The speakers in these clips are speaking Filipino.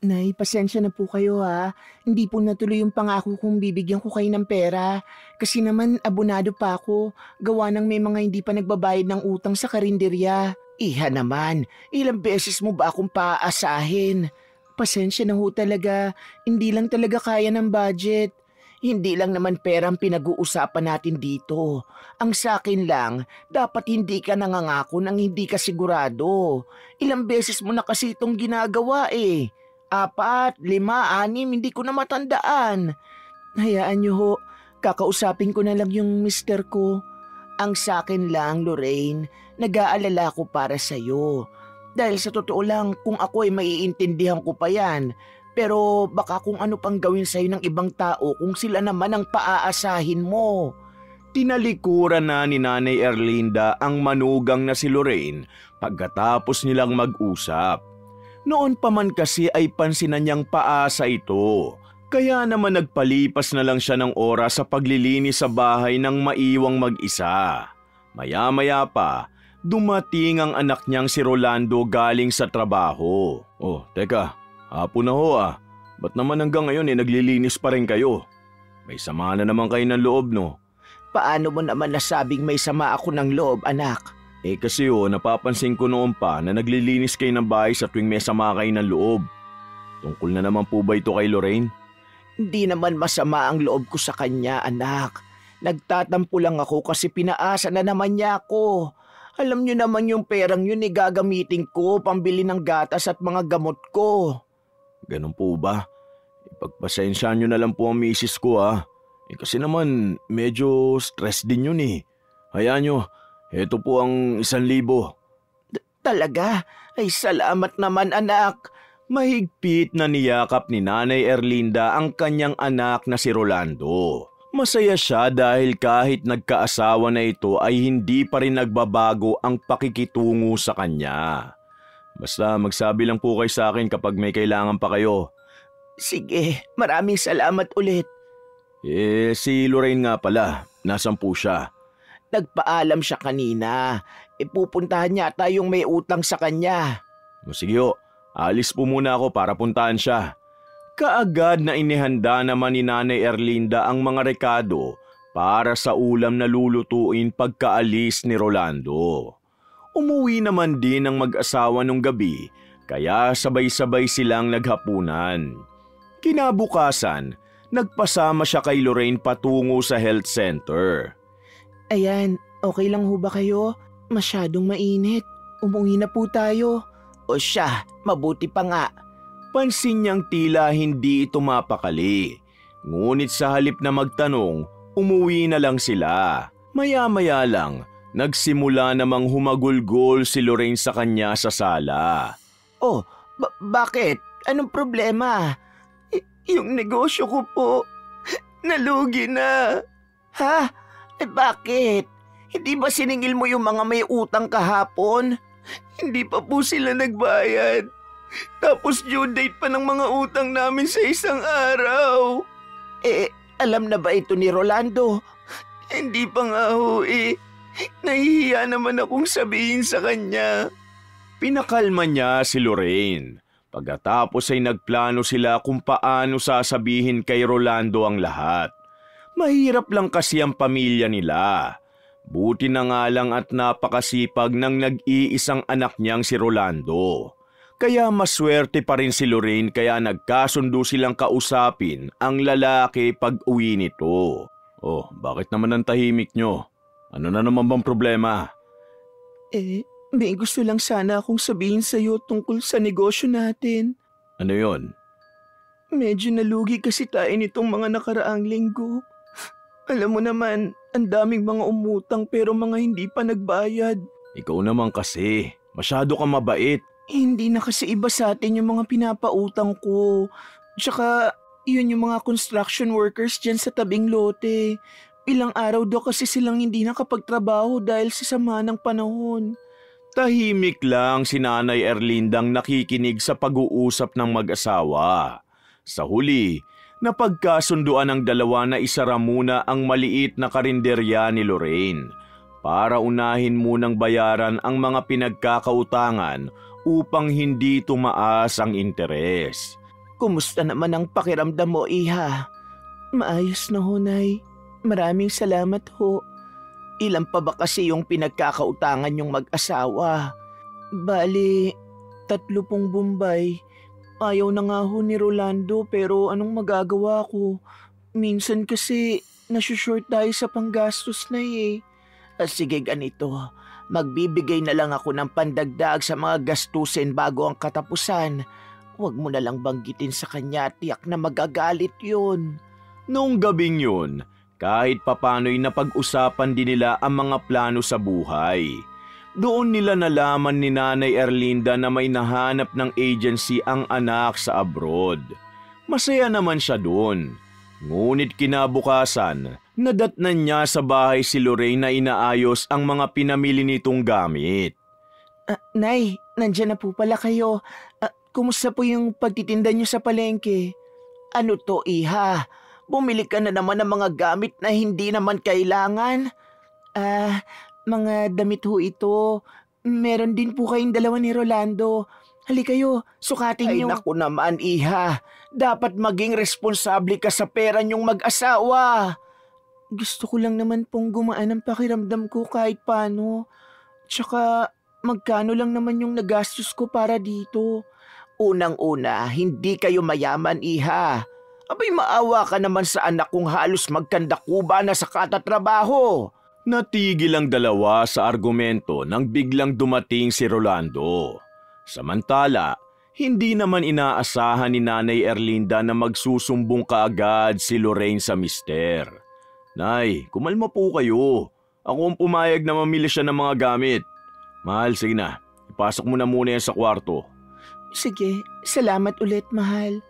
Nay, pasensya na po kayo ha. Hindi po natuloy yung pangako kong bibigyan ko kayo ng pera. Kasi naman abonado pa ako. Gawa ng may mga hindi pa nagbabayad ng utang sa karinderya. Iha naman, ilang beses mo ba akong paaasahin? Pasensya na ho talaga. Hindi lang talaga kaya ng budget. Hindi lang naman pera ang pinag-uusapan natin dito. Ang sa akin lang, dapat hindi ka nangangako nang hindi ka sigurado. Ilang beses mo na kasi itong ginagawa eh. 4, 5, 6, hindi ko na matandaan. Hayaan niyo ho, kakausapin ko na lang yung mister ko. Ang sa akin lang, Lorraine, nag-aalala ko para sa'yo. Dahil sa totoo lang, kung ako ay maiintindihan ko pa yan. Pero baka kung ano pang gawin sa'yo ng ibang tao kung sila naman ang paaasahin mo. Tinalikuran na ni Nanay Erlinda ang manugang na si Lorraine pagkatapos nilang mag-usap. Noon pa man kasi ay pansinan niyang paasa ito. Kaya naman nagpalipas na lang siya ng oras sa paglilinis sa bahay nang maiwang mag-isa. Maya-maya pa, dumating ang anak niyang si Rolando galing sa trabaho. Oh, teka, hapon na ho ah. Ba't naman hanggang ngayon naglilinis pa rin kayo? May sama na naman kayo ng loob no? Paano mo naman nasabing may sama ako ng loob, anak? Kasi napapansin ko noon pa na naglilinis kayo ng bahay sa tuwing may sama kayo ng loob. Tungkol na naman po ba ito kay Lorraine? Hindi naman masama ang loob ko sa kanya, anak. Nagtatampo lang ako kasi pinaasa na naman niya ako. Alam niyo naman yung perang yun gagamitin ko pambili ng gatas at mga gamot ko. Ganun po ba? Ipagpasensyahan niyo na lang po ang misis ko ha. Kasi naman medyo stress din yun eh. Hayaan niyo, eto po ang 1,000. Talaga? Ay salamat naman anak. Mahigpit na niyakap ni Nanay Erlinda ang kanyang anak na si Rolando. Masaya siya dahil kahit nagkaasawa na ito ay hindi pa rin nagbabago ang pakikitungo sa kanya. Basta magsabi lang po kayo sa akin kapag may kailangan pa kayo. Sige, maraming salamat ulit. Si Lorraine nga pala, nasan po siya? Nagpaalam siya kanina. Pupuntahan yata yung may utang sa kanya. Sige ho, alis po muna ako para puntahan siya. Kaagad na inihanda naman ni Nanay Erlinda ang mga rekado para sa ulam na lulutuin pagkaalis ni Rolando. Umuwi naman din ang mag-asawa nung gabi kaya sabay-sabay silang naghapunan. Kinabukasan, nagpasama siya kay Lorraine patungo sa health center. Ayan, okay lang ho ba kayo? Masyadong mainit. Umuwi na po tayo. O siya, mabuti pa nga. Pansin niyang tila hindi ito mapakali. Ngunit sa halip na magtanong, umuwi na lang sila. Maya-maya lang, nagsimula namang humagulgol si Lorraine sa kanya sa sala. Oh, bakit? Anong problema? Yung negosyo ko po, nalugi na. Ha? Bakit? Hindi ba siningil mo yung mga may utang kahapon? Hindi pa po sila nagbayad. Tapos due date pa ng mga utang namin sa isang araw. Alam na ba ito ni Rolando? Hindi pa nga ho Nahihiya naman akong sabihin sa kanya. Pinakalma niya si Lorraine. Pagkatapos ay nagplano sila kung paano sasabihin kay Rolando ang lahat. Mahirap lang kasi ang pamilya nila. Buti na nga lang at napakasipag ng nag-iisang anak niyang si Rolando. Kaya maswerte pa rin si Lorraine kaya nagkasundo silang kausapin ang lalaki pag-uwi nito. Oh, bakit naman ang tahimik nyo? Ano na naman bang problema? May gusto lang sana akong sabihin sa'yo tungkol sa negosyo natin. Ano yon? Medyo nalugi kasi tayo nitong mga nakaraang linggo. Alam mo naman, ang daming mga umutang pero mga hindi pa nagbayad. Ikaw naman kasi, masyado kang mabait. Hindi na kasi iba sa atin yung mga pinapautang ko. Tsaka, yun yung mga construction workers dyan sa tabing lote. Ilang araw daw kasi silang hindi nakapagtrabaho dahil sa sama ng panahon. Tahimik lang si Nanay Erlindang nakikinig sa pag-uusap ng mag-asawa. Sa huli, napagkasunduan ng dalawa na isara muna ang maliit na karinderya ni Lorraine para unahin munang bayaran ang mga pinagkakautangan upang hindi tumaas ang interes. Kumusta naman ang pakiramdam mo, Iha? Maayos na ho, Nay. Maraming salamat ho. Ilan pa ba kasi yung pinagkakautangan yung mag-asawa? Bali, 3 pong Bombay. Ayaw na nga ho ni Rolando pero anong magagawa ko? Minsan kasi nasushort tayo sa panggastos na eh. Sige ganito, magbibigay na lang ako ng pandagdag sa mga gastusin bago ang katapusan. Huwag mo na lang banggitin sa kanya, tiyak na magagalit yun. Noong gabing yun, kahit papano'y napag-usapan din nila ang mga plano sa buhay. Doon nila nalaman ni Nanay Erlinda na may nahanap ng agency ang anak sa abroad. Masaya naman siya doon. Ngunit kinabukasan, nadatnan niya sa bahay si Lorraine na inaayos ang mga pinamili nitong gamit. Nay, nandiyan na po pala kayo. Kumusta po yung pagtitinda niyo sa palengke? Ano to, Iha? Bumili ka na naman ng mga gamit na hindi naman kailangan? Mga damit ho ito. Meron din po kayong dalawa ni Rolando. Halika kayo, sukatin niyo. Ay naku naman, Iha. Dapat maging responsable ka sa pera niyong mag-asawa. Gusto ko lang naman pong gumaan ang pakiramdam ko kahit paano. Tsaka magkano lang naman yung nagastos ko para dito. Unang-una, hindi kayo mayaman, Iha. Abay maawa ka naman sa anak kong halos magkandakuba na sa katatrabaho. Natigil ang dalawa sa argumento nang biglang dumating si Rolando. Samantala, hindi naman inaasahan ni Nanay Erlinda na magsusumbong kaagad si Lorraine sa mister. Nay, kumalma po kayo. Ako ang pumayag na mamili siya ng mga gamit. Mahal, sige na. Ipasok mo na muna yan sa kwarto. Sige, salamat ulit, mahal.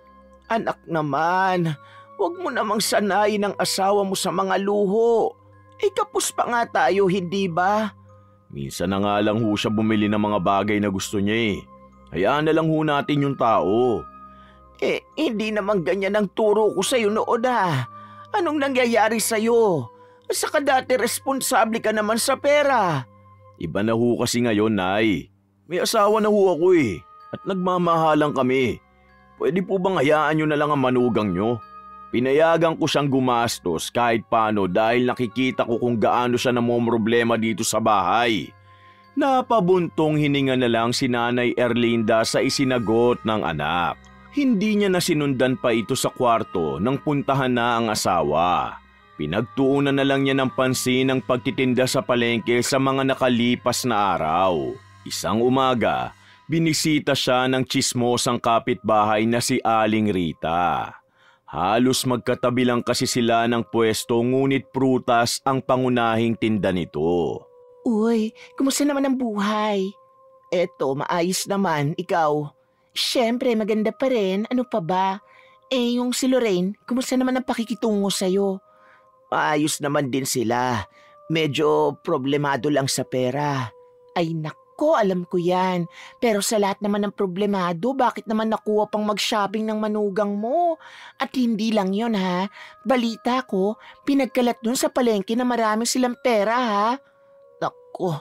Anak naman, huwag mo namang sanayin ang asawa mo sa mga luho. Kapos pa nga tayo, hindi ba? Minsan na nga lang ho siya bumili ng mga bagay na gusto niya eh. Hayaan na lang ho natin yung tao. Hindi naman ganyan ang turo ko sa'yo noon ah. Anong nangyayari sa'yo? Saka dati responsable ka naman sa pera. Iba na ho kasi ngayon, Nay. May asawa na ho ako eh. At nagmamahalan kami. Pwede po bang hayaan nyo na lang ang manugang nyo? Pinayagan ko siyang gumastos kahit paano dahil nakikita ko kung gaano siya namomroblema dito sa bahay. Napabuntong hininga na lang si Nanay Erlinda sa isinagot ng anak. Hindi niya na sinundan pa ito sa kwarto nang puntahan na ang asawa. Pinagtuunan na lang niya ng pansin ang pagtitinda sa palengke sa mga nakalipas na araw. Isang umaga, binisita siya ng tsismosang kapitbahay na si Aling Rita. Halos magkatabi lang kasi sila ng pwesto ngunit prutas ang pangunahing tinda nito. Uy, kumusta naman ang buhay? Eto, maayos naman. Ikaw? Siyempre, maganda pa rin. Ano pa ba? Yung si Lorraine, kumusta naman ang pakikitungo sa'yo? Maayos naman din sila. Medyo problemado lang sa pera. Ay nako, alam ko yan. Pero sa lahat naman ng problemado, bakit naman nakuha pang mag-shopping ng manugang mo? At hindi lang yon ha. Balita ko, pinagkalat dun sa palengke na marami silang pera ha. Naku,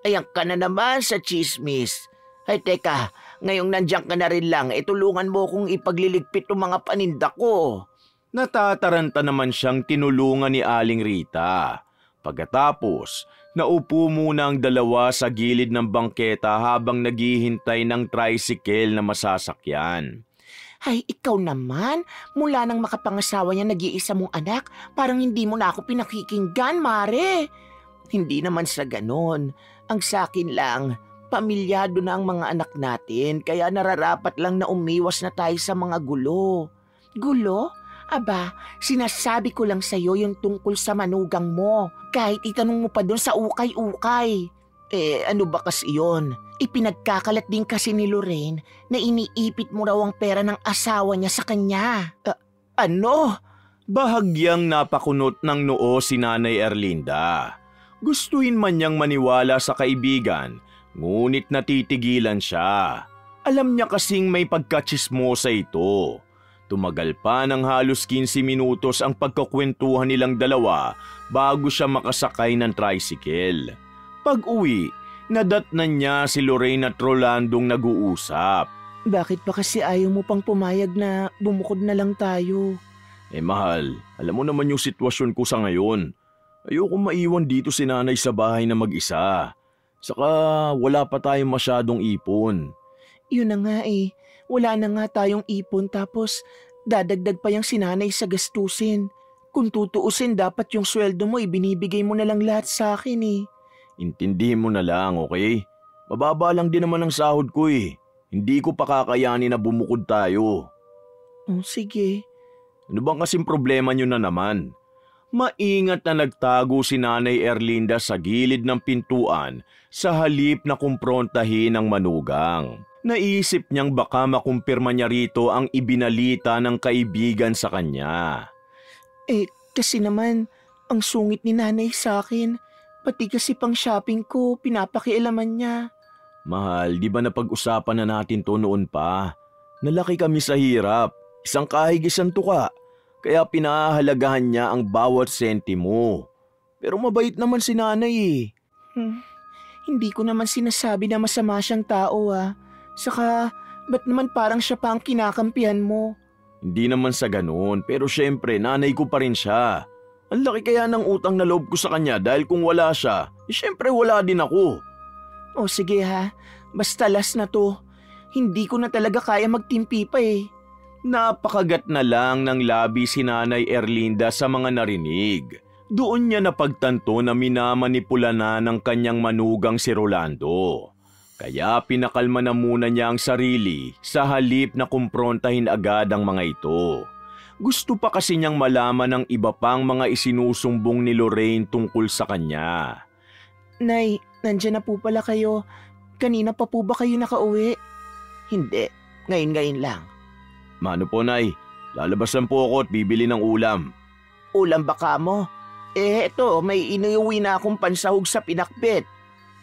ayan ka na naman sa chismis. Ay teka, ngayong nandiyan ka na rin lang, tulungan mo kong ipagliligpit ng mga paninda ko. Natataranta naman siyang tinulungan ni Aling Rita. Pagkatapos, naupo muna ang dalawa sa gilid ng bangketa habang naghihintay ng tricycle na masasakyan. Ay, ikaw naman. Mula nang makapangasawa niya nag-iisa mong anak, parang hindi mo na ako pinakikinggan, Mare. Hindi naman sa ganon. Ang sakin lang, pamilyado na ang mga anak natin, kaya nararapat lang na umiwas na tayo sa mga gulo. Gulo? Aba, sinasabi ko lang sa'yo yung tungkol sa manugang mo. Kahit itanong mo pa doon sa ukay-ukay. Ano ba kasi yun? Ipinagkakalat din kasi ni Lorraine na iniipit mo raw ang pera ng asawa niya sa kanya. Ano? Bahagyang napakunot ng noo si Nanay Erlinda. Gustuin man niyang maniwala sa kaibigan, ngunit natitigilan siya. Alam niya kasing may pagkatsismosa ito. Tumagal pa ng halos 15 minutos ang pagkakwentuhan nilang dalawa bago siya makasakay ng tricycle. Pag-uwi, nadatnan niya si Lorraine at Rolandong nag-uusap. Bakit pa kasi ayaw mo pang pumayag na bumukod na lang tayo? Mahal, alam mo naman yung sitwasyon ko sa ngayon. Ayokong maiwan dito si nanay sa bahay na mag-isa. Saka wala pa tayong masyadong ipon. Yun na nga eh. Wala na nga tayong ipon tapos dadagdag pa yung sinanay sa gastusin. Kung tutuusin dapat yung sweldo mo ibinibigay mo na lang lahat sa akin eh. Intindihin mo na lang, okay? Mababa lang din naman ang sahod ko eh. Hindi ko pa kakayanin na bumukod tayo. Oh, sige. Ano bang kasing problema nyo na naman? Maingat na nagtago si Nanay Erlinda sa gilid ng pintuan sa halip na kumprontahin ang manugang. Naisip niyang baka makumpirma niya rito ang ibinalita ng kaibigan sa kanya. Kasi naman, ang sungit ni nanay sa akin. Pati kasi pang shopping ko, pinapakialaman niya. Mahal, di ba napag-usapan na natin to noon pa? Nalaki kami sa hirap. Isang kahig isang tuka. Kaya pinahahalagahan niya ang bawat sentimo. Pero mabait naman si nanay eh. Hindi ko naman sinasabi na masama siyang tao ah. Saka, ba't naman parang siya pa ang kinakampihan mo? Hindi naman sa ganoon, pero syempre nanay ko pa rin siya. Ang laki kaya ng utang na loob ko sa kanya dahil kung wala siya, syempre wala din ako. O sige ha, basta last na to. Hindi ko na talaga kaya magtimpi pa eh. Napakagat na lang ng labi si Nanay Erlinda sa mga narinig. Doon niya napagtanto na minamanipula na ng kanyang manugang si Rolando. Kaya pinakalma na muna niya ang sarili sa halip na kumprontahin agad ang mga ito. Gusto pa kasi niyang malaman ng iba pang mga isinusumbong ni Lorraine tungkol sa kanya. Nay, nandiyan na po pala kayo. Kanina pa po ba kayo nakauwi? Hindi, ngayon lang. Mano po, Nay? Lalabasan po ako at bibili ng ulam. Ulam baka mo? Eto, may inuwi na akong pansahog sa pinakbet.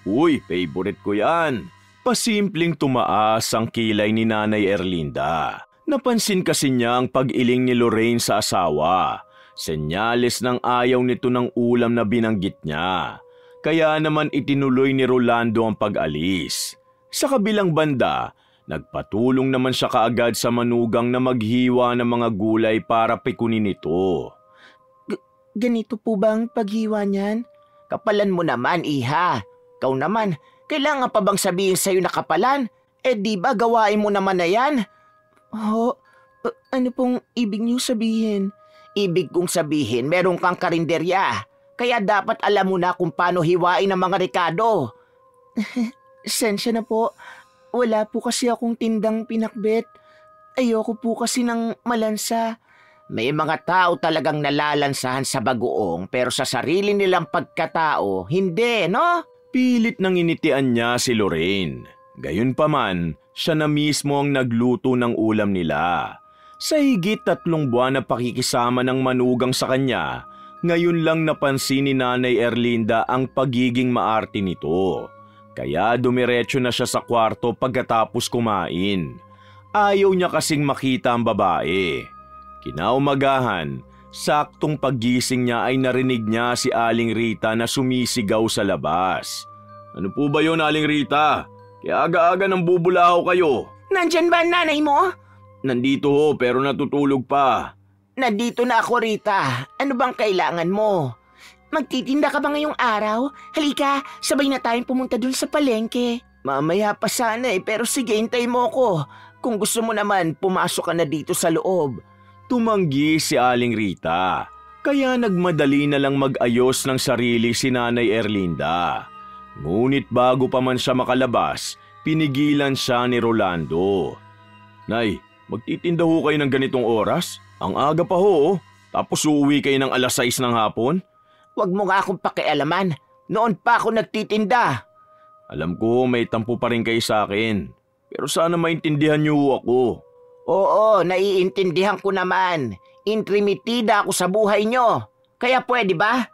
Uy, favorite ko yan. Pasimpleng tumaas ang kilay ni Nanay Erlinda. Napansin kasi niya ang pag-iling ni Lorraine sa asawa. Senyales ng ayaw nito ng ulam na binanggit niya. Kaya naman itinuloy ni Rolando ang pag-alis. Sa kabilang banda, nagpatulong naman siya kaagad sa manugang na maghiwa ng mga gulay para pikunin ito. Ganito po bang paghiwa niyan? Kapalan mo naman, iha. Ikaw naman, kailangan pa bang sabihin sa'yo na kapalan? Di ba gawain mo naman na yan? Ano pong ibig niyo sabihin? Ibig kong sabihin, meron kang karinderya. Kaya dapat alam mo na kung paano hiwain ang mga rekado. Sensya na po. Wala po kasi akong tindang pinakbet. Ayoko po kasi ng malansa. May mga tao talagang nalalansahan sa bagoong pero sa sarili nilang pagkatao, hindi, no? Pilit nang initian niya si Lorraine. Gayunpaman, siya na mismo ang nagluto ng ulam nila. Sa higit 3 buwan na pakikisama ng manugang sa kanya, ngayon lang napansin ni Nanay Erlinda ang pagiging maarte nito. Kaya dumiretso na siya sa kwarto pagkatapos kumain. Ayaw niya kasing makita ang babae. Kinaumagahan, saktong paggising niya ay narinig niya si Aling Rita na sumisigaw sa labas. Ano po ba yun, Aling Rita? Kaya aga-aga nang bubulahaw kayo. Nandyan ba ang nanay mo? Nandito ho pero natutulog pa. Nandito na ako, Rita. Ano bang kailangan mo? Magtitinda ka ba ngayong araw? Halika, sabay na tayong pumunta dun sa palengke. Mamaya pa sana pero sige, hintay mo ko. Kung gusto mo naman, pumasok ka na dito sa loob. Tumanggi si Aling Rita. Kaya nagmadali na lang mag-ayos ng sarili si Nanay Erlinda. Ngunit bago pa man siya makalabas, pinigilan siya ni Rolando. Nay, magtitinda ho kayo ng ganitong oras? Ang aga pa ho, tapos uuwi kayo ng 6:00 ng hapon? Huwag mo nga akong pakialaman. Noon pa ako nagtitinda. Alam ko may tampo pa rin kayo sa akin. Pero sana maintindihan niyo ako. Oo, naiintindihan ko naman. Intrimitida ako sa buhay nyo. Kaya pwede ba?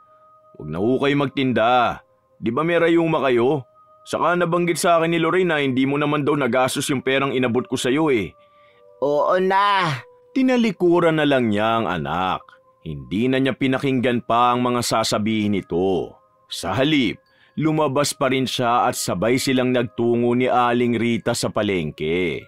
Huwag na ho kayo magtinda. Di ba may rayuma kayo? Saka nabanggit sa akin ni Lorraine na hindi mo naman daw nagastos yung perang inabot ko sa'yo eh. Oo na. Tinalikuran na lang niya ang anak. Hindi na niya pinakinggan pa ang mga sasabihin nito. Sa halip, lumabas pa rin siya at sabay silang nagtungo ni Aling Rita sa palengke.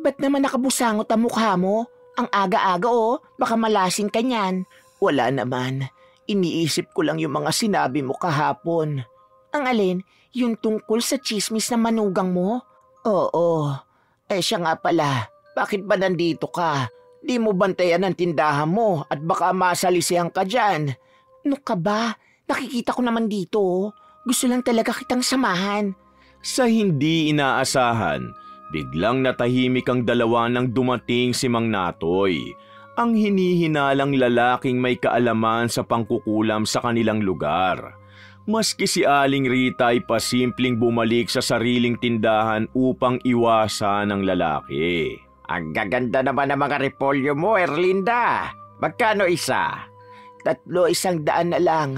Ba't naman nakabusangot ang mukha mo? Ang aga-aga baka malasing ka niyan. Wala naman. Iniisip ko lang yung mga sinabi mo kahapon. Ang alin? Yung tungkol sa tsismis na manugang mo? Oo. Siya nga pala. Bakit ba nandito ka? Di mo bantayan ang tindahan mo at baka masalisihan ka dyan. Ano ka ba? Nakikita ko naman dito. Gusto lang talaga kitang samahan. Sa hindi inaasahan, biglang natahimik ang dalawa nang dumating si Mang Natoy, ang hinihinalang lalaking may kaalaman sa pangkukulam sa kanilang lugar. Maski si Aling Rita ay pasimpleng bumalik sa sariling tindahan upang iwasan ang lalaki. Ang gaganda naman ng mga repolyo mo, Erlinda. Magkano isa? 300 na lang.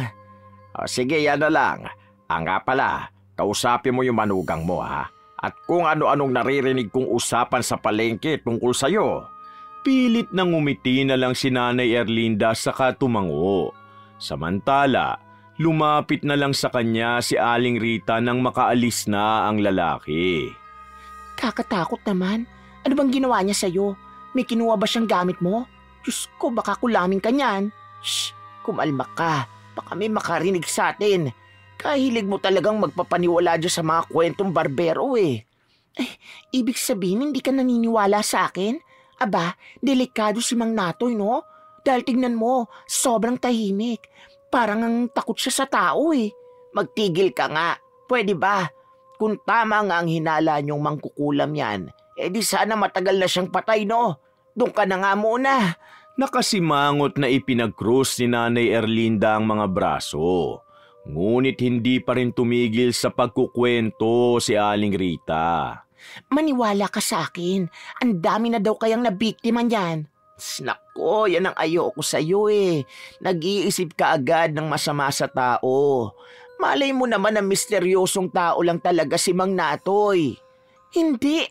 Sige, yan na lang. Nga pala, kausapin mo yung manugang mo ha. At kung ano-anong naririnig kong usapan sa palengke tungkol sa'yo. Pilit nang umiti na lang si Nanay Erlinda saka tumango. Samantala, lumapit na lang sa kanya si Aling Rita nang makaalis na ang lalaki. Kakatakot naman. Ano bang ginawa niya sa'yo? May kinuha ba siyang gamit mo? Diyos ko, baka kulamin ka niyan. Shh! Kumalma ka. Baka may makarinig sa atin. Kahilig mo talagang magpapaniwala dyan sa mga kwentong barbero ibig sabihin hindi ka naniniwala sa akin? Aba, delikado si Mang Natoy, no? Dahil tignan mo, sobrang tahimik. Parang ang takot siya sa tao Magtigil ka nga. Pwede ba? Kung tama nga ang hinala niyong mangkukulam yan, di sana matagal na siyang patay, no? Doon ka na nga muna. Nakasimangot na ipinag-cross ni Nanay Erlinda ang mga braso. Ngunit hindi pa rin tumigil sa pagkukwento si Aling Rita. Maniwala ka sa akin. Ang dami na daw kayang nabiktima niyan. Nako, yan ang ayoko sa'yo Nag-iisip ka agad ng masama sa tao. Malay mo naman na misteryosong tao lang talaga si Mang Natoy. Hindi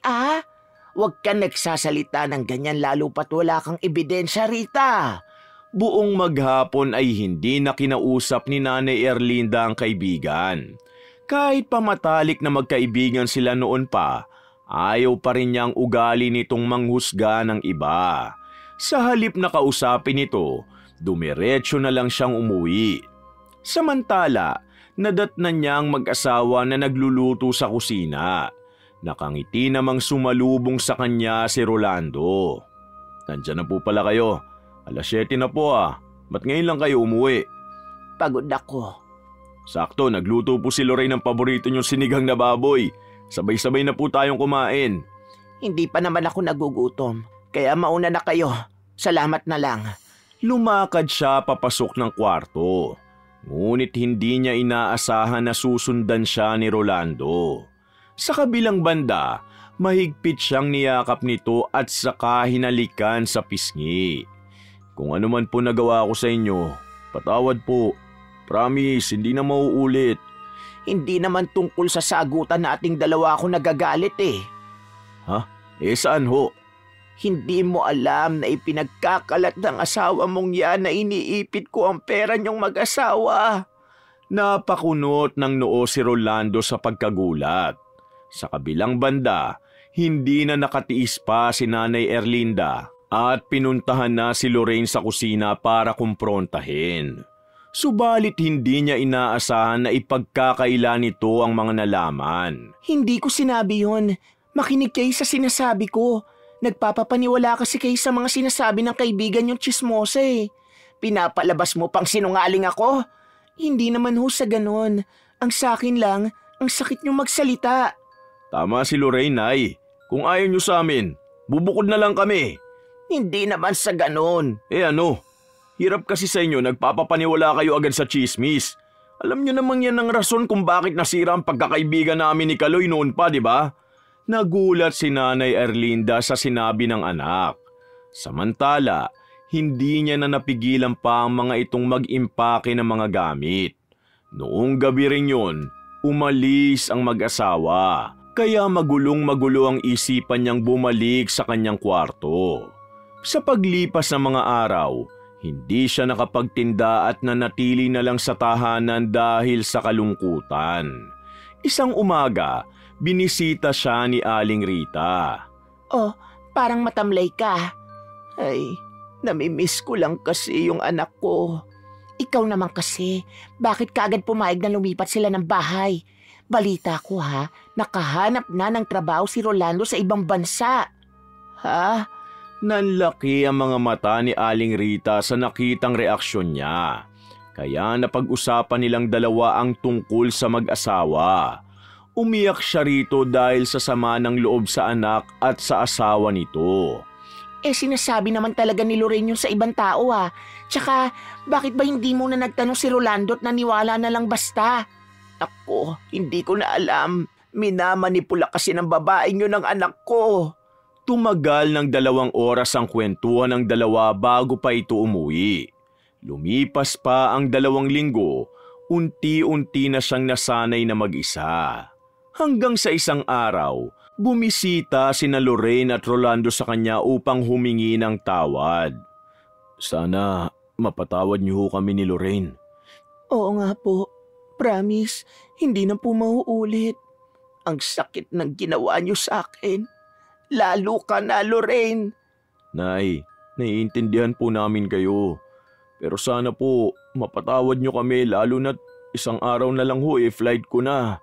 Huwag ka nagsasalita ng ganyan lalo pat wala kang ebidensya, Rita. Buong maghapon ay hindi na kinausap ni Nanay Erlinda ang kaibigan. Kahit pamatalik na magkaibigan sila noon pa, ayaw pa rin niyang ugali nitong manghusga ng iba. Sa halip na kausapin ito, dumiretso na lang siyang umuwi. Samantala, nadatnan niya ang mag-asawa na nagluluto sa kusina. Nakangiti namang sumalubong sa kanya si Rolando. Nandiyan na po pala kayo. 7:00 na po Ba't ngayon lang kayo umuwi? Pagod ako. Sakto, nagluto po si Lorraine ng paborito niyong sinigang na baboy. Sabay-sabay na po tayong kumain. Hindi pa naman ako nagugutom. Kaya mauna na kayo. Salamat na lang. Lumakad siya papasok ng kwarto. Ngunit hindi niya inaasahan na susundan siya ni Rolando. Sa kabilang banda, mahigpit siyang niyakap nito at saka hinalikan sa pisngi. Kung ano man po nagawa ko sa inyo, patawad po. Promise, hindi na mauulit. Hindi naman tungkol sa sagutan nating dalawa ako nagagalit Ha? Saan ho? Hindi mo alam na ipinagkakalat ng asawa mong yan na iniipit ko ang pera niyong mag-asawa. Napakunot ng noo si Rolando sa pagkagulat. Sa kabilang banda, hindi na nakatiis pa si Nanay Erlinda at pinuntahan na si Lorraine sa kusina para kumprontahin. Subalit hindi niya inaasahan na ipagkakaila nito ang mga nalaman. Hindi ko sinabi yon. Makinig kayo sa sinasabi ko. Nagpapapaniwala kasi kayo sa mga sinasabi ng kaibigan yung tsismosa Pinapalabas mo pang sinungaling ako? Hindi naman ho sa ganon. Ang sakin lang, ang sakit niyong magsalita. Tama si Lorraine, Nay. Kung ayaw niyo sa amin, bubukod na lang kami. Hindi naman sa ganon. Ano? Hirap kasi sa inyo, nagpapapaniwala kayo agad sa chismis. Alam niyo namang yan ang rason kung bakit nasira ang pagkakaibigan namin ni Kaloy noon pa, di ba? Nagulat si Nanay Erlinda sa sinabi ng anak. Samantala, hindi niya na napigilan pa ang mga itong mag-impake ng mga gamit. Noong gabi rin yun, umalis ang mag-asawa. Kaya magulong-magulo ang isipan niyang bumalik sa kanyang kwarto. Sa paglipas ng mga araw, hindi siya nakapagtinda at nanatili na lang sa tahanan dahil sa kalungkutan. Isang umaga, binisita siya ni Aling Rita. parang matamlay ka. Ay, namimiss ko lang kasi yung anak ko. Ikaw naman kasi, bakit kaagad pumayag na lumipat sila ng bahay? Balita ko nakahanap na ng trabaho si Rolando sa ibang bansa. Ha? Nanlaki ang mga mata ni Aling Rita sa nakitang reaksyon niya. Kaya napag-usapan nilang dalawa ang tungkol sa mag-asawa. Umiyak siya rito dahil sa sama ng loob sa anak at sa asawa nito. Sinasabi naman talaga ni Lorraine yung sa ibang tao Tsaka, bakit ba hindi mo na nagtanong si Rolando at naniwala na lang basta? Ako, hindi ko na alam. Minamanipula kasi ng babaeng yun ng anak ko. Tumagal ng 2 oras ang kwentuhan ng dalawa bago pa ito umuwi. Lumipas pa ang 2 linggo, unti-unti na siyang nasanay na mag-isa. Hanggang sa isang araw, bumisita sina Lorraine at Rolando sa kanya upang humingi ng tawad. Sana mapatawad niyo kami ni Lorraine. Oo nga po. Promise, hindi na po mauulit. Ang sakit ng ginawa niyo sa akin. Lalo ka na, Lorraine. Nay, naiintindihan po namin kayo. Pero sana po mapatawad niyo kami lalo na't isang araw na lang flight ko na.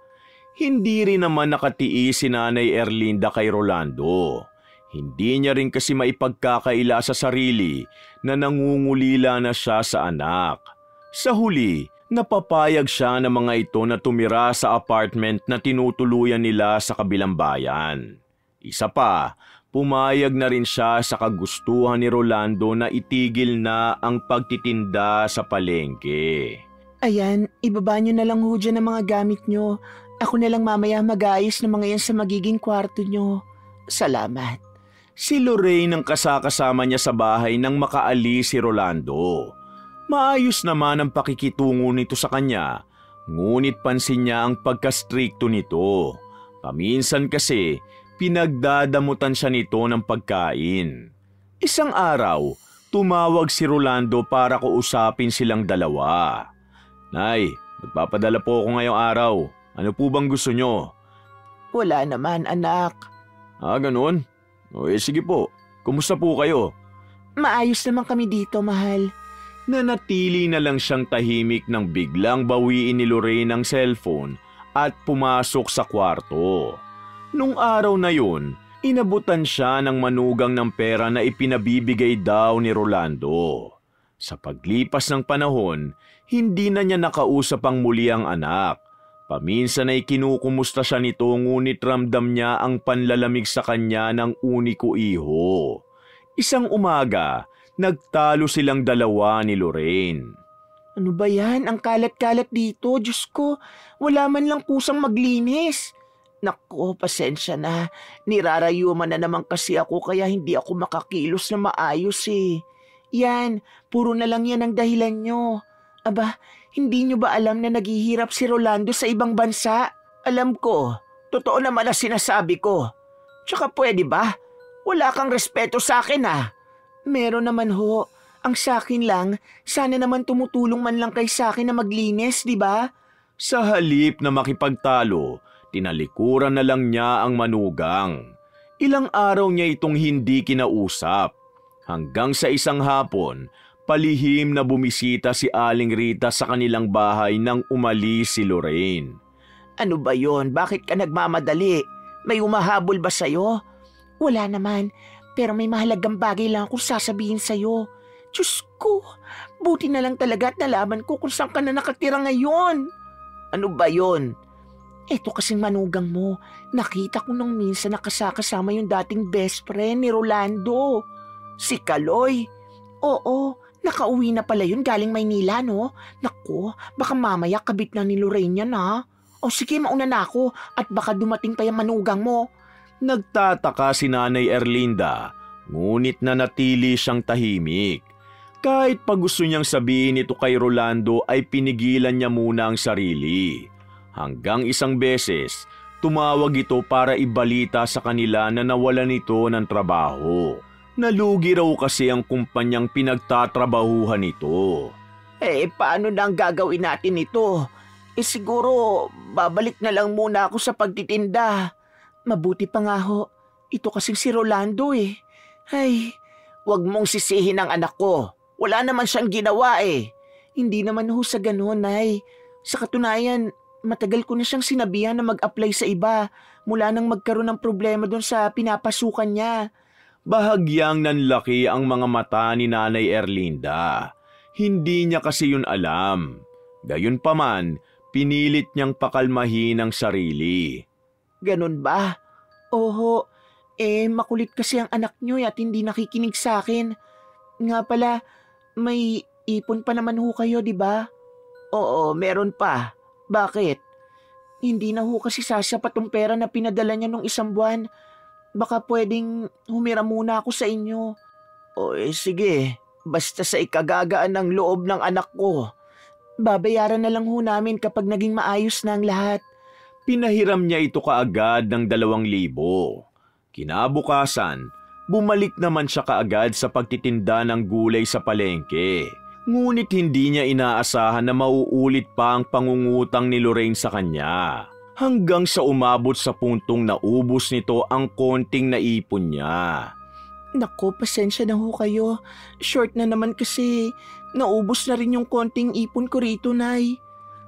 Hindi rin naman nakatiis si Nanay Erlinda kay Rolando. Hindi niya rin kasi maipagkakaila sa sarili na nangungulila na siya sa anak. Sa huli, napapayag siya ng mga ito na tumira sa apartment na tinutuluyan nila sa kabilang bayan. Isa pa, pumayag na rin siya sa kagustuhan ni Rolando na itigil na ang pagtitinda sa palengke. Ayan, ibaba nyo na lang dyan ang mga gamit nyo. Ako na lang mamaya mag-aayos ng mga yan sa magiging kwarto nyo. Salamat. Si Lorraine ang kasakasama niya sa bahay nang makaalis si Rolando. Maayos naman ang pakikitungo nito sa kanya, ngunit pansin niya ang pagka-strikto nito. Paminsan kasi, pinagdadamutan siya nito ng pagkain. Isang araw, tumawag si Rolando para kausapin silang dalawa. Nay, nagpapadala po ako ngayong araw. Ano po bang gusto nyo? Wala naman, anak. Ganun? Sige po. Kumusta po kayo? Maayos naman kami dito, mahal. Nanatili na lang siyang tahimik nang biglang bawiin ni Lorraine ang cellphone at pumasok sa kwarto. Nung araw na yun, inabutan siya ng manugang ng pera na ipinabibigay daw ni Rolando. Sa paglipas ng panahon, hindi na niya nakausap ang muli ang anak. Paminsan ay kinukumusta siya nito ngunit ramdam niya ang panlalamig sa kanya ng uniko iho. Isang umaga, nagtalo silang dalawa ni Lorraine. Ano ba yan? Ang kalat-kalat dito. Diyos ko, wala man lang pusang maglinis. Naku, pasensya na. Nirarayuman na naman kasi ako kaya hindi ako makakilos na maayos Yan, puro na lang yan ang dahilan nyo. Aba, hindi nyo ba alam na naghihirap si Rolando sa ibang bansa? Alam ko. Totoo naman ang sinasabi ko. Tsaka pwede ba? Wala kang respeto sa akin Meron naman ho. Ang sakin lang, sana naman tumutulong man lang kay sakin na maglinis, di ba? Sa halip na makipagtalo, tinalikuran na lang niya ang manugang. Ilang araw niya itong hindi kinausap. Hanggang sa isang hapon, palihim na bumisita si Aling Rita sa kanilang bahay nang umalis si Lorraine. Ano ba yon? Bakit ka nagmamadali? May umahabol ba sa'yo? Wala naman, pero may mahalagang bagay lang akong sasabihin sa'yo. Diyos ko, buti na lang talaga at nalaman ko kung saan ka na nakatira ngayon. Ano ba yon? Eto kasing manugang mo, nakita ko nung minsan nakasama yung dating best friend ni Rolando. Si Kaloy? Oo, nakauwi na pala yun galing Maynila, no? Naku, baka mamaya kabit na ni Lorraine yan, O sige, mauna na ako at baka dumating pa yung manugang mo. Nagtataka si Nanay Erlinda, ngunit nanatili siyang tahimik. Kahit pa gusto niyang sabihin ito kay Rolando ay pinigilan niya muna ang sarili. Hanggang isang beses, tumawag ito para ibalita sa kanila na nawalan ito ng trabaho. Nalugi raw kasi ang kumpanyang pinagtatrabahuhan nito. Paano na ang gagawin natin ito? Siguro, babalik na lang muna ako sa pagtitinda. Mabuti pa nga ho. Ito kasing si Rolando Ay, wag mong sisihin ang anak ko. Wala naman siyang ginawa eh. Hindi naman ho sa ganun, Nay. Sa katunayan, matagal ko na siyang sinabihan na mag-apply sa iba mula nang magkaroon ng problema doon sa pinapasukan niya. Bahagyang nanlaki ang mga mata ni Nanay Erlinda. Hindi niya kasi yun alam. Gayunpaman, pinilit niyang pakalmahin ang sarili. Ganun ba? Oho, makulit kasi ang anak niyo at hindi nakikinig sa akin. Nga pala, may ipon pa naman ho kayo, di ba? Oo, meron pa. Bakit? Hindi na ho kasi sasapat ang pera na pinadala niya nung isang buwan. Baka pwedeng humiram muna ako sa inyo. O sige, basta sa ikagagaan ng loob ng anak ko. Babayaran na lang ho namin kapag naging maayos na ang lahat. Pinahiram niya ito kaagad ng 2,000. Kinabukasan, bumalik naman siya kaagad sa pagtitinda ng gulay sa palengke. Ngunit hindi niya inaasahan na mauulit pa ang pangungutang ni Lorraine sa kanya. Hanggang sa umabot sa puntong naubos nito ang konting naipon niya. Nako, pasensya na ho kayo. Short na naman kasi naubos na rin yung konting ipon ko rito, Nay.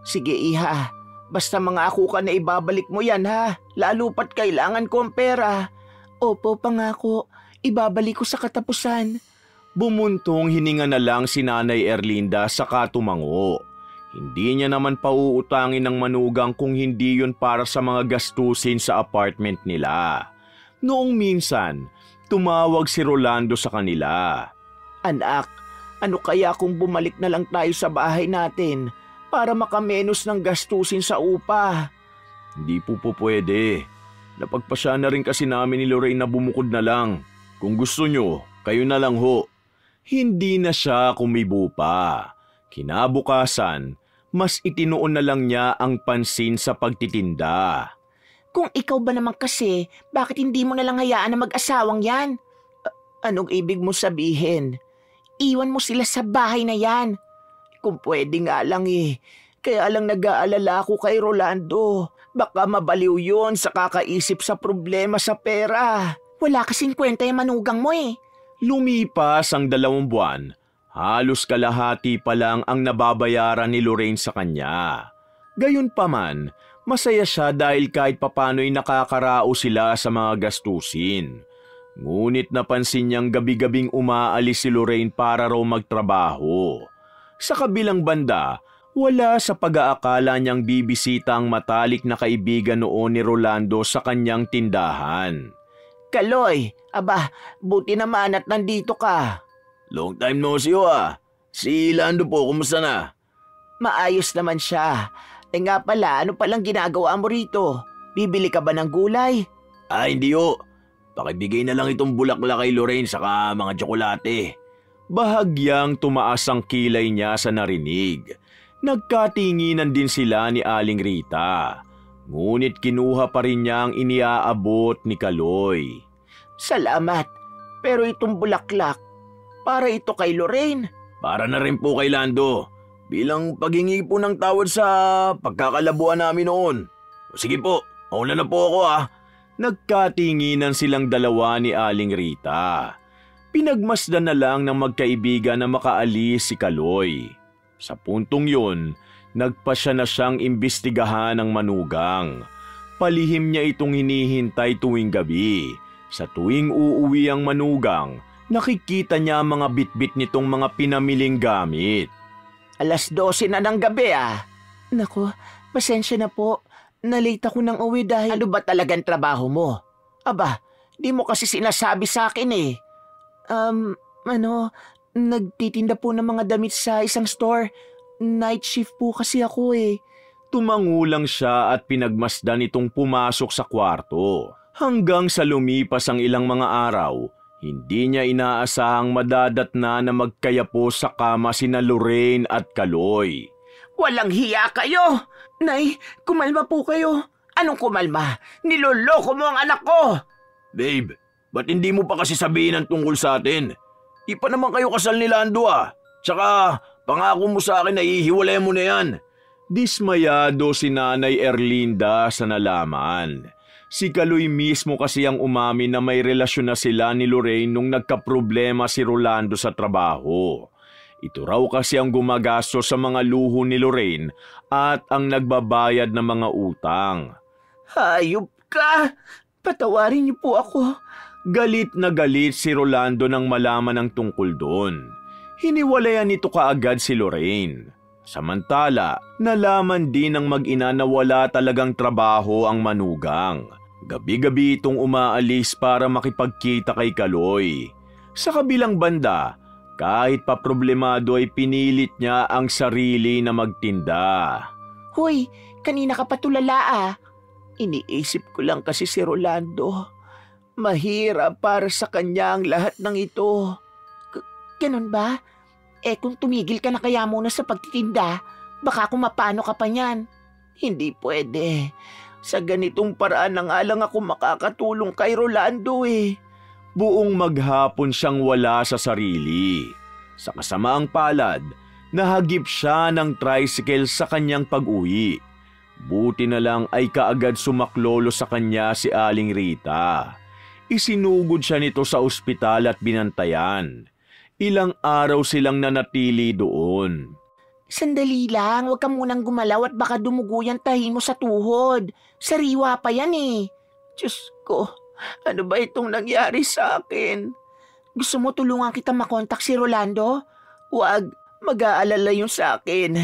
Sige iha, basta mangako ka na ibabalik mo yan ha. Lalo pat kailangan ko ang pera. Opo, pangako. Ibabalik ko sa katapusan. Bumuntong hininga na lang si Nanay Erlinda saka tumango. Hindi niya naman pauutangin ng manugang kung hindi yun para sa mga gastusin sa apartment nila. Noong minsan, tumawag si Rolando sa kanila. Anak, ano kaya kung bumalik na lang tayo sa bahay natin para makamenos ng gastusin sa upa? Hindi po pwede. Napagpasya na rin kasi namin ni Lorraine na bumukod na lang. Kung gusto nyo, kayo na lang ho. Hindi na siya kumibo pa. Kinabukasan, mas itinuon na lang niya ang pansin sa pagtitinda. Kung ikaw ba naman kasi, bakit hindi mo na lang hayaan na mag-asawang yan? Anong ibig mo sabihin? Iwan mo sila sa bahay na yan. Kung pwede nga lang eh. Kaya lang nag-aalala ako kay Rolando. Baka mabaliw yun sa kakaisip sa problema sa pera. Wala kasing kwenta yung manugang mo eh. Lumipas ang 2 buwan, halos kalahati pa lang ang nababayaran ni Lorraine sa kanya. Gayunpaman, masaya siya dahil kahit papano'y nakakarao sila sa mga gastusin. Ngunit napansin niyang gabi-gabing umaalis si Lorraine para raw magtrabaho. Sa kabilang banda, wala sa pag-aakala niyang bibisita ang matalik na kaibigan noon ni Rolando sa kanyang tindahan. Kaloy, aba, buti naman at nandito ka. Long time no see Si Lando po, kumusta na? Maayos naman siya. Nga pala, ano palang ginagawa mo rito? Bibili ka ba ng gulay? Hindi ho. Pakibigay na lang itong bulaklak kay Lorraine saka mga tsokolate. Bahagyang tumaas ang kilay niya sa narinig. Nagkatinginan din sila ni Aling Rita. Ngunit kinuha pa rin niya ang iniaabot ni Kaloy. Salamat, pero itong bulaklak, para ito kay Lorraine. Para na rin po kay Lando, bilang paghingi po ng tawad sa pagkakalabuan namin noon. Sige po, mauna na po ako . Nagkatinginan silang dalawa ni Aling Rita. Pinagmasdan na lang ng magkaibigan na makaalis si Kaloy. Sa puntong yun, nagpasya na siyang imbestigahan ng manugang. Palihim niya itong hinihintay tuwing gabi. Sa tuwing uuwi ang manugang, nakikita niya ang mga bitbit nitong mga pinamiling gamit. 12:00 na ng gabi . Nako, pasensya na po. Nalate ako ng uwi dahil... Ano ba talagang trabaho mo? Aba, di mo kasi sinasabi sa akin eh. Nagtitinda po ng mga damit sa isang store. Night shift po kasi ako eh. Tumangulang siya at pinagmasdan itong pumasok sa kwarto. Hanggang sa lumipas ang ilang mga araw, hindi niya inaasahang madadatna na magkayapo sa kama sina Lorraine at Kaloy. Walang hiya kayo! Nay, kumalma po kayo. Anong kumalma? Niloloko mo ang anak ko! Babe, ba't hindi mo pa kasi sabihin ang tungkol sa atin? Di pa naman kayo kasal ni Lando . Tsaka, pangako mo sa akin na ihiwalay mo na yan. Dismayado si Nanay Erlinda sa nalaman. Si Kaloy mismo kasi ang umamin na may relasyon na sila ni Lorraine nung nagkaproblema si Rolando sa trabaho. Ito raw kasi ang gumagastos sa mga luho ni Lorraine at ang nagbabayad ng mga utang. Hayop ka! Patawarin niyo po ako. Galit na galit si Rolando nang malaman ang tungkol doon. Hiniwalayan nito kaagad si Lorraine. Samantala, nalaman din ng mag-ina na wala talagang trabaho ang manugang. Gabi-gabi itong umaalis para makipagkita kay Kaloy. Sa kabilang banda, kahit pa problemado ay pinilit niya ang sarili na magtinda. Hoy, kanina ka pa tulala. Iniisip ko lang kasi si Rolando. Mahirap para sa kanya ang lahat ng ito. Ganun ba? Kung tumigil ka na kaya muna sa pagtitinda, baka kung mapano ka pa niyan. Hindi pwede. Sa ganitong paraan na nga lang ako makakatulong kay Rolando Buong maghapon siyang wala sa sarili. Sa kasamaang palad, nahagip siya ng tricycle sa kanyang pag-uwi. Buti na lang ay kaagad sumaklolo sa kanya si Aling Rita. Isinugod siya nito sa ospital at binantayan. Ilang araw silang nanatili doon. Sandali lang, huwag ka munang gumalaw at baka dumugo yung tahi mo sa tuhod. Sariwa pa yan Diyos ko, ano ba itong nangyari sa akin? Gusto mo tulungan kita makontak si Rolando? Huwag, mag-aalala yun sa akin.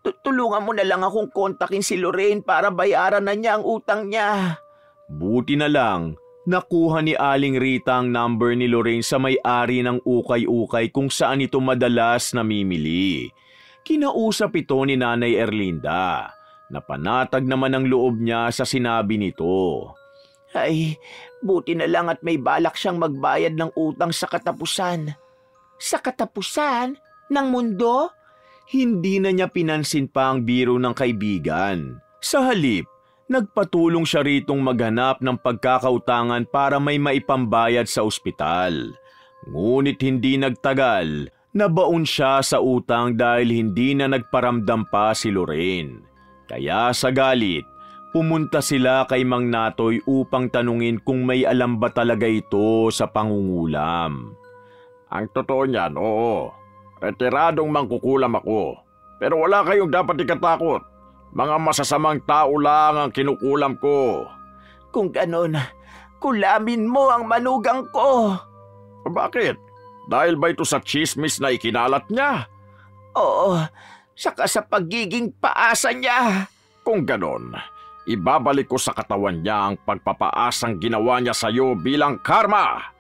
Tulungan mo na lang akong kontakin si Lorraine para bayaran na niya ang utang niya. Buti na lang, nakuha ni Aling Rita ang number ni Lorraine sa may-ari ng ukay-ukay kung saan ito madalas namimili. Kinausap ito ni Nanay Erlinda. Napanatag naman ang loob niya sa sinabi nito. Ay, buti na lang at may balak siyang magbayad ng utang sa katapusan. Sa katapusan? Ng mundo? Hindi na niya pinansin pa ang biro ng kaibigan. Sa halip, nagpatulong siya ritong maghanap ng pagkakautangan para may maipambayad sa ospital. Ngunit hindi nagtagal, nabaon siya sa utang dahil hindi na nagparamdam pa si Lorraine. Kaya sa galit, pumunta sila kay Mang Natoy upang tanungin kung may alam ba talaga ito sa pangungulam. Ang totoo niyan, oo. Retiradong mangkukulam ako. Pero wala kayong dapat ikatakot. Mga masasamang tao lang ang kinukulam ko. Kung ganon, kulamin mo ang manugang ko. Bakit? Dahil ba ito sa chismis na ikinalat niya? Oo, saka sa pagiging paasa niya. Kung ganon, ibabalik ko sa katawan niya ang pagpapaasang ginawa niya sa iyo bilang karma.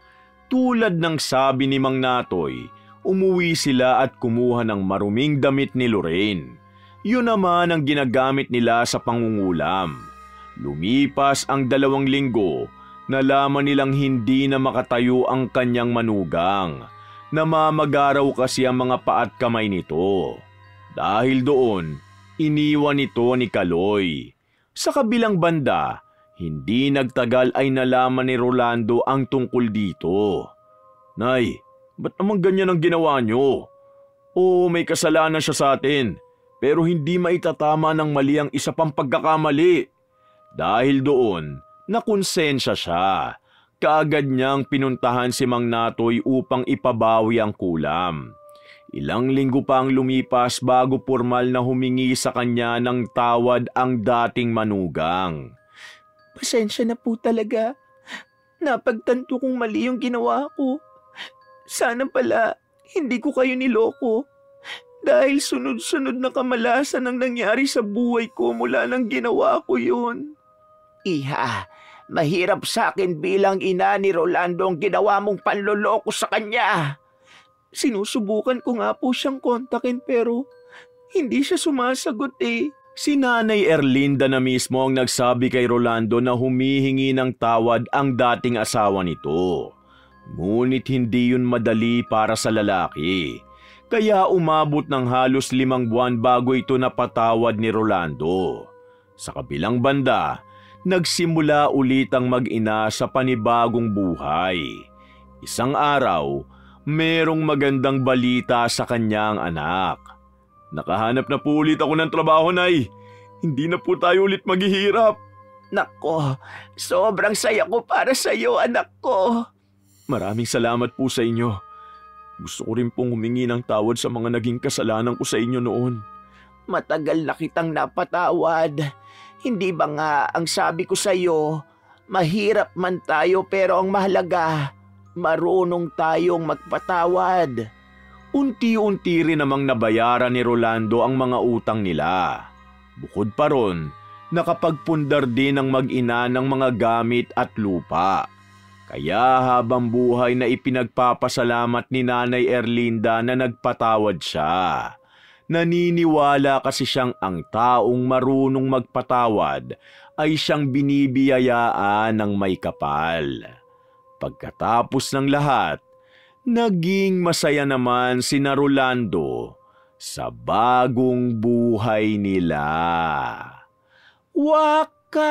Tulad ng sabi ni Mang Natoy, umuwi sila at kumuha ng maruming damit ni Lorraine. Yun naman ang ginagamit nila sa pangungulam. Lumipas ang 2 linggo, nalaman nilang hindi na makatayo ang kanyang manugang. Namamagaraw kasi ang mga paa at kamay nito. Dahil doon, iniwan ito ni Kaloy. Sa kabilang banda, hindi nagtagal ay nalaman ni Rolando ang tungkol dito. Nay, ba't naman ganyan ang ginawa niyo? Oo, may kasalanan siya sa atin. Pero hindi maitatama ng mali ang isa pang pagkakamali. Dahil doon, nakonsensya siya. Kaagad niyang pinuntahan si Mang Natoy upang ipabawi ang kulam. Ilang linggo pa ang lumipas bago formal na humingi sa kanya ng tawad ang dating manugang. Pasensya na po talaga. Napagtanto kong mali yung ginawa ko. Sana pala hindi ko kayo niloko. Dahil sunod-sunod na kamalasan ang nangyari sa buhay ko mula nang ginawa ko yun. Iha, mahirap sa akin bilang ina ni Rolando ang ginawa mong panloloko sa kanya. Sinusubukan ko nga po siyang kontakin pero hindi siya sumasagot Si Nanay Erlinda na mismo ang nagsabi kay Rolando na humihingi ng tawad ang dating asawa nito. Ngunit hindi yun madali para sa lalaki. Kaya umabot ng halos 5 buwan bago ito napatawad ni Rolando. Sa kabilang banda, nagsimula ulit ang mag-ina sa panibagong buhay. Isang araw, merong magandang balita sa kanyang anak. Nakahanap na po ulit ako ng trabaho, Nay. Hindi na po tayo ulit maghihirap. Nako, sobrang saya ko para sa iyo, anak ko. Maraming salamat po sa inyo. Gusto ko rin pong humingi ng tawad sa mga naging kasalanan ko sa inyo noon. Matagal na kitang napatawad. Hindi ba nga ang sabi ko sa iyo, mahirap man tayo pero ang mahalaga, marunong tayong magpatawad. Unti-unti rin namang nabayaran ni Rolando ang mga utang nila. Bukod pa ron, nakapagpundar din ang mag-ina ng mga gamit at lupa. Kaya habang buhay na ipinagpapasalamat ni Nanay Erlinda na nagpatawad siya. Naniniwala kasi siyang ang taong marunong magpatawad ay siyang binibiyayaan ng may kapal. Pagkatapos ng lahat, naging masaya naman sina Rolando sa bagong buhay nila. Wakas!